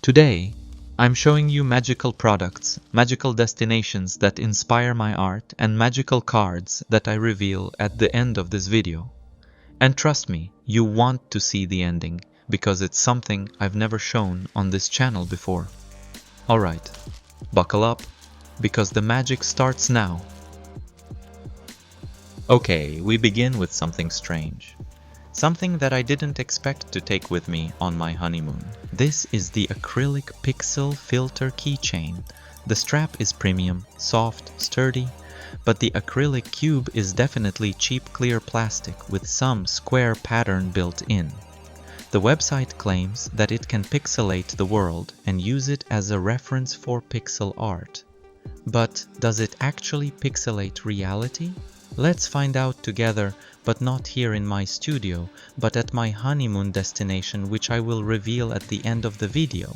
Today, I'm showing you magical products, magical destinations that inspire my art, and magical cards that I reveal at the end of this video. And trust me, you want to see the ending, because it's something I've never shown on this channel before. Alright, buckle up, because the magic starts now. Okay, we begin with something strange. Something that I didn't expect to take with me on my honeymoon. This is the acrylic pixel filter keychain. The strap is premium, soft, sturdy, but the acrylic cube is definitely cheap clear plastic with some square pattern built in. The website claims that it can pixelate the world and use it as a reference for pixel art. But does it actually pixelate reality? Let's find out together, but not here in my studio, but at my honeymoon destination, which I will reveal at the end of the video.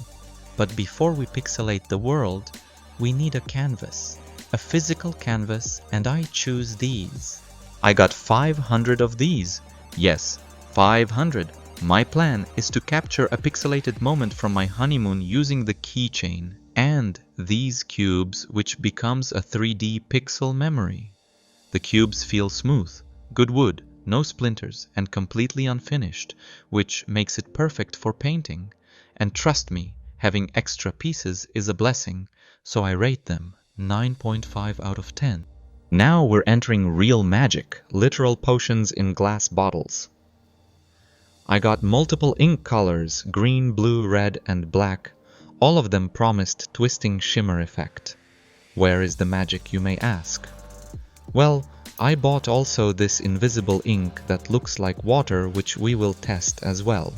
But before we pixelate the world, we need a canvas, a physical canvas, and I choose these. I got 500 of these. Yes, 500. My plan is to capture a pixelated moment from my honeymoon using the keychain and these cubes, which becomes a 3D pixel memory. The cubes feel smooth, good wood, no splinters, and completely unfinished, which makes it perfect for painting. And trust me, having extra pieces is a blessing, so I rate them 9.5 out of 10. Now we're entering real magic, literal potions in glass bottles. I got multiple ink colors, green, blue, red, and black. All of them promised twisting shimmer effect. Where is the magic, you may ask? Well, I bought also this invisible ink that looks like water, which we will test as well.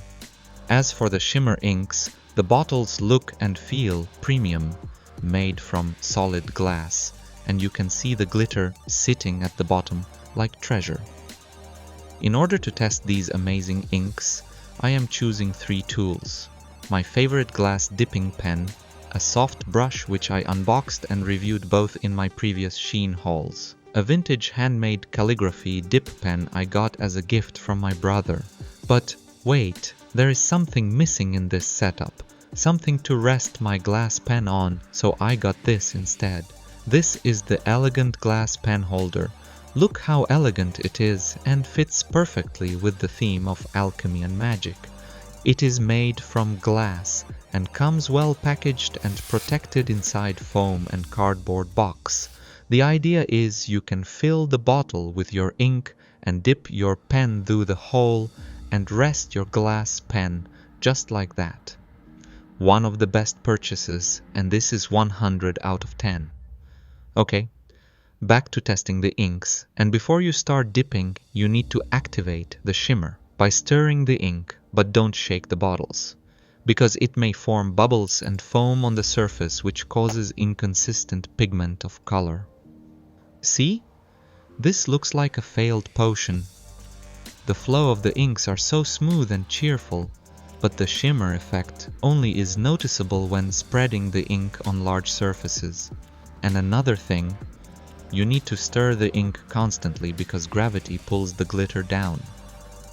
As for the shimmer inks, the bottles look and feel premium, made from solid glass, and you can see the glitter sitting at the bottom like treasure. In order to test these amazing inks, I am choosing 3 tools. My favorite glass dipping pen, a soft brush which I unboxed and reviewed both in my previous Sheen hauls. A vintage handmade calligraphy dip pen I got as a gift from my brother. But wait, there is something missing in this setup. Something to rest my glass pen on, so I got this instead. This is the elegant glass pen holder. Look how elegant it is and fits perfectly with the theme of alchemy and magic. It is made from glass and comes well packaged and protected inside foam and cardboard box. The idea is you can fill the bottle with your ink and dip your pen through the hole and rest your glass pen just like that. One of the best purchases, and this is 100 out of 10. Okay, back to testing the inks, and before you start dipping, you need to activate the shimmer by stirring the ink, but don't shake the bottles, because it may form bubbles and foam on the surface, which causes inconsistent pigment of color. See? This looks like a failed potion. The flow of the inks are so smooth and cheerful, but the shimmer effect only is noticeable when spreading the ink on large surfaces. And another thing, you need to stir the ink constantly because gravity pulls the glitter down.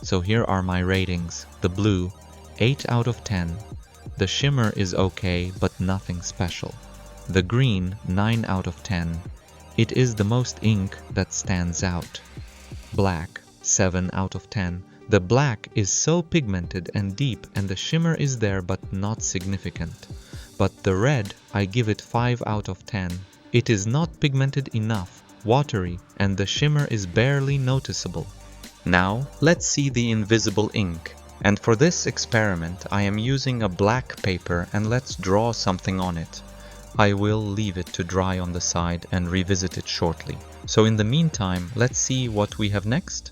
So here are my ratings. The blue, 8 out of 10. The shimmer is okay, but nothing special. The green, 9 out of 10. It is the most ink that stands out. Black, 7 out of 10. The black is so pigmented and deep, and the shimmer is there but not significant. But the red, I give it 5 out of 10. It is not pigmented enough, watery, and the shimmer is barely noticeable. Now, let's see the invisible ink. And for this experiment, I am using a black paper, and let's draw something on it. I will leave it to dry on the side and revisit it shortly. So in the meantime, let's see what we have next.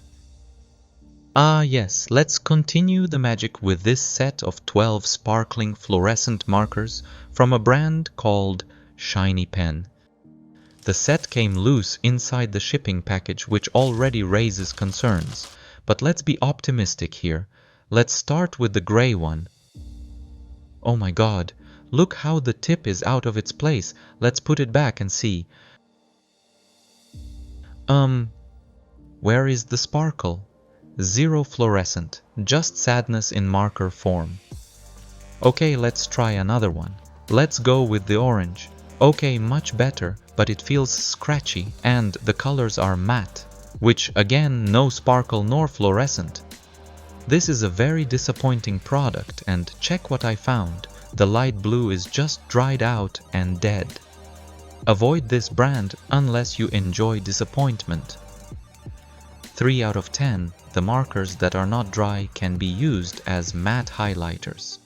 Yes, let's continue the magic with this set of 12 sparkling fluorescent markers from a brand called Shiny Pen. The set came loose inside the shipping package, which already raises concerns. But let's be optimistic here. Let's start with the gray one. Oh my god. Look how the tip is out of its place. Let's put it back and see. Where is the sparkle? Zero fluorescent, just sadness in marker form. Okay, let's try another one. Let's go with the orange. Okay, much better, but it feels scratchy and the colors are matte, which again, no sparkle nor fluorescent. This is a very disappointing product, and check what I found. The light blue is just dried out and dead. Avoid this brand unless you enjoy disappointment. 3 out of 10, the markers that are not dry can be used as matte highlighters.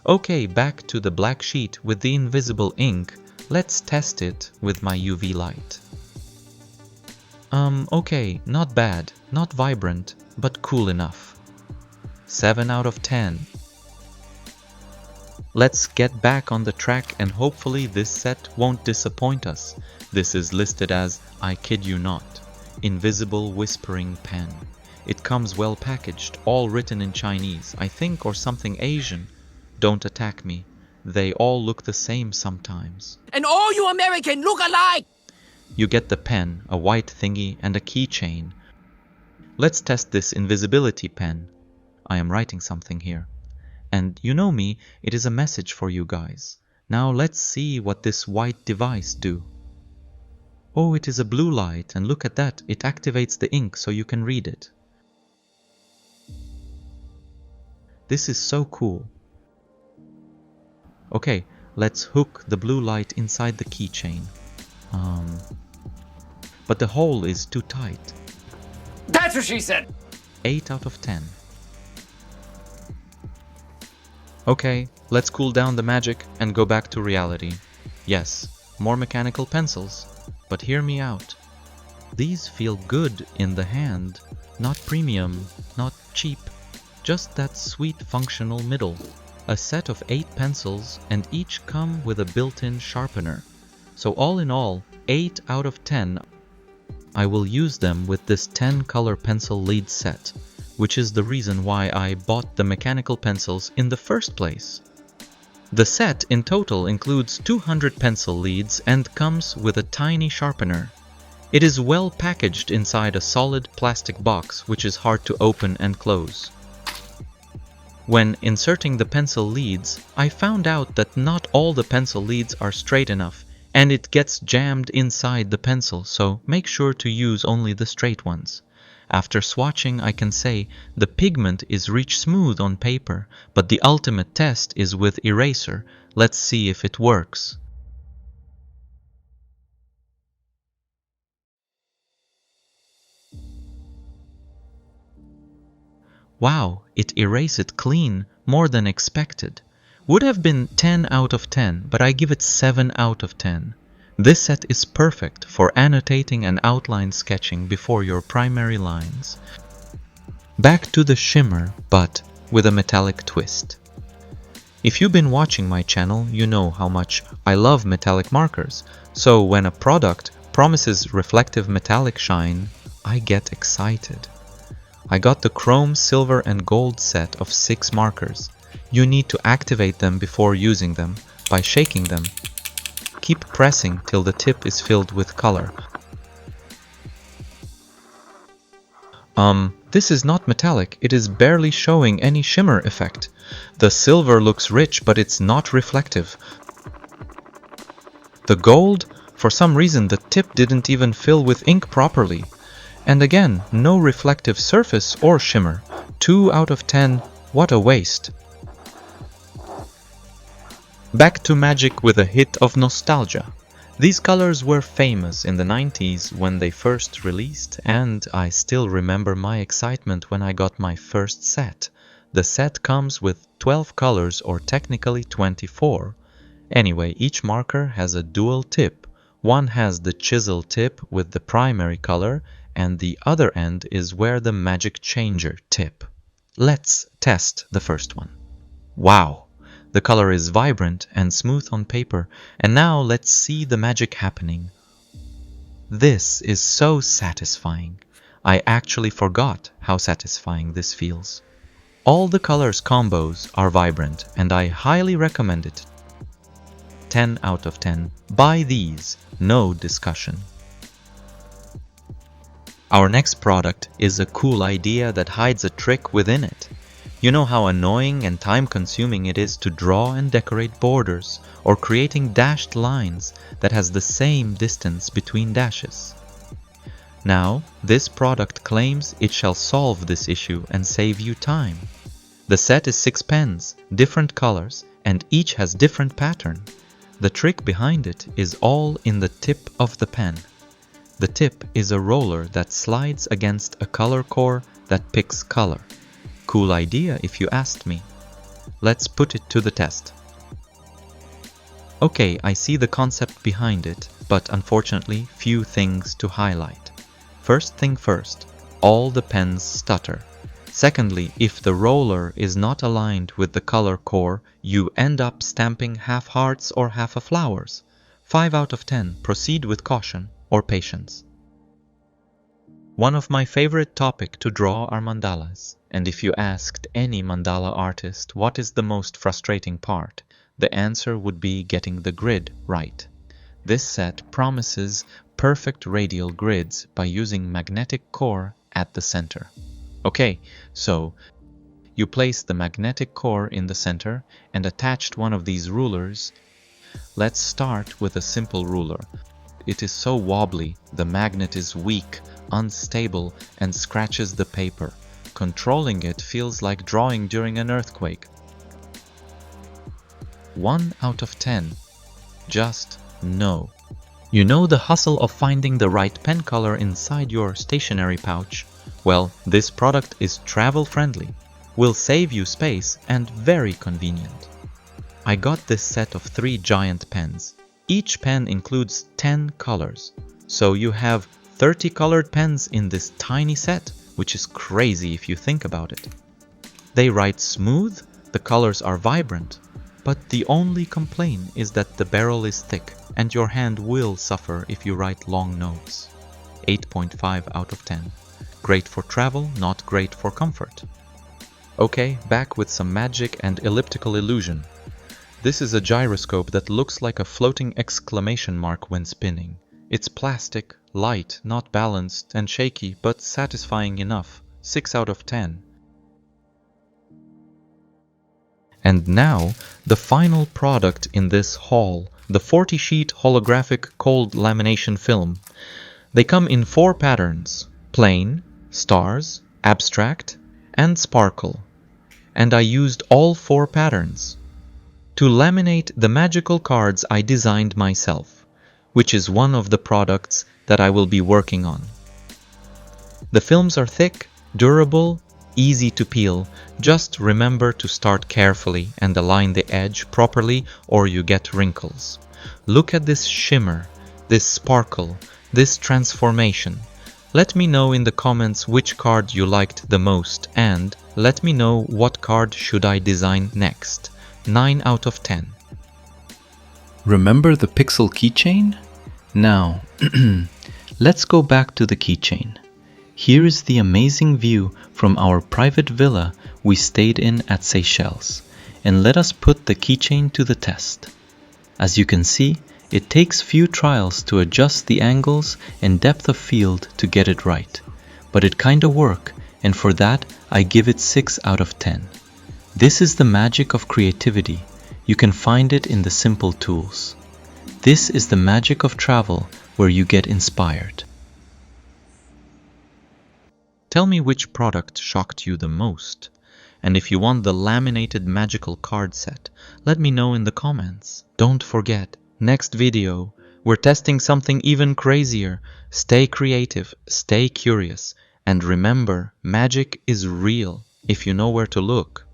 Okay, back to the black sheet with the invisible ink. Let's test it with my UV light. Okay, not bad, not vibrant, but cool enough. 7 out of 10. Let's get back on the track and hopefully this set won't disappoint us. This is listed as, I kid you not, Invisible Whispering Pen. It comes well packaged, all written in Chinese, I think, or something Asian. Don't attack me. They all look the same sometimes. And all you Americans look alike! You get the pen, a white thingy, and a keychain. Let's test this invisibility pen. I am writing something here. And you know me, it is a message for you guys. Now let's see what this white device do. Oh, it is a blue light, and look at that, it activates the ink so you can read it. This is so cool. Okay, let's hook the blue light inside the keychain. But the hole is too tight. That's what she said! 8 out of 10. Okay, let's cool down the magic and go back to reality. Yes, more mechanical pencils, but hear me out. These feel good in the hand, not premium, not cheap, just that sweet functional middle. A set of 8 pencils and each come with a built-in sharpener. So all in all, 8 out of 10. I will use them with this 10 color pencil lead set, which is the reason why I bought the mechanical pencils in the first place. The set in total includes 200 pencil leads and comes with a tiny sharpener. It is well packaged inside a solid plastic box which is hard to open and close. When inserting the pencil leads, I found out that not all the pencil leads are straight enough and it gets jammed inside the pencil, so make sure to use only the straight ones. After swatching, I can say the pigment is reach smooth on paper, but the ultimate test is with eraser. Let's see if it works. Wow, it erased it clean, more than expected. Would have been 10 out of 10, but I give it 7 out of 10. This set is perfect for annotating and outline sketching before your primary lines. Back to the shimmer, but with a metallic twist. If you've been watching my channel, you know how much I love metallic markers, so when a product promises reflective metallic shine, I get excited. I got the chrome, silver and gold set of 6 markers. You need to activate them before using them by shaking them. Keep pressing till the tip is filled with color. This is not metallic, it is barely showing any shimmer effect. The silver looks rich, but it's not reflective. The gold, for some reason the tip didn't even fill with ink properly. And again, no reflective surface or shimmer. 2 out of 10, what a waste. Back to magic with a hit of nostalgia. These colors were famous in the 90s when they first released, and I still remember my excitement when I got my first set. The set comes with 12 colors, or technically 24. Anyway, each marker has a dual tip. One has the chisel tip with the primary color, and the other end is where the magic changer tip. Let's test the first one. Wow! The color is vibrant and smooth on paper, and now let's see the magic happening. This is so satisfying. I actually forgot how satisfying this feels. All the colors combos are vibrant, and I highly recommend it. 10 out of 10. Buy these, no discussion. Our next product is a cool idea that hides a trick within it. You know how annoying and time-consuming it is to draw and decorate borders or creating dashed lines that has the same distance between dashes. Now, this product claims it shall solve this issue and save you time. The set is 6 pens, different colors, and each has different pattern. The trick behind it is all in the tip of the pen. The tip is a roller that slides against a color core that picks color. Cool idea if you asked me. Let's put it to the test. Okay, I see the concept behind it, but unfortunately few things to highlight. First thing first, all the pens stutter. Secondly, if the roller is not aligned with the color core, you end up stamping half hearts or half a flowers. 5 out of 10, proceed with caution or patience. One of my favorite topics to draw are mandalas, and if you asked any mandala artist what is the most frustrating part, the answer would be getting the grid right. This set promises perfect radial grids by using magnetic core at the center. Okay, so you place the magnetic core in the center and attached one of these rulers. Let's start with a simple ruler. It is so wobbly, the magnet is weak, unstable, and scratches the paper. Controlling it feels like drawing during an earthquake. 1 out of 10. Just no. You know the hustle of finding the right pen color inside your stationery pouch? Well, this product is travel-friendly, will save you space, and very convenient. I got this set of 3 giant pens. Each pen includes 10 colors, so you have 30 colored pens in this tiny set, which is crazy if you think about it. They write smooth, the colors are vibrant, but the only complaint is that the barrel is thick and your hand will suffer if you write long notes. 8.5 out of 10. Great for travel, not great for comfort. Okay, back with some magic and elliptical illusion. This is a gyroscope that looks like a floating exclamation mark when spinning. It's plastic, light, not balanced, and shaky, but satisfying enough. 6 out of 10. And now, the final product in this haul, the 40-sheet holographic cold lamination film. They come in 4 patterns: plain, stars, abstract, and sparkle. And I used all 4 patterns to laminate the magical cards I designed myself, which is one of the products that I will be working on. The films are thick, durable, easy to peel. Just remember to start carefully and align the edge properly or you get wrinkles. Look at this shimmer, this sparkle, this transformation. Let me know in the comments which card you liked the most, and let me know what card should I design next. 9 out of 10. Remember the pixel keychain? Now, let's go back to the keychain. Here is the amazing view from our private villa we stayed in at Seychelles, and let us put the keychain to the test. As you can see, it takes few trials to adjust the angles and depth of field to get it right, but it kinda work, and for that I give it 6 out of 10. This is the magic of creativity. You can find it in the simple tools. This is the magic of travel where you get inspired. Tell me which product shocked you the most. And if you want the laminated magical card set, let me know in the comments. Don't forget, next video, we're testing something even crazier. Stay creative, stay curious, and remember, magic is real if you know where to look.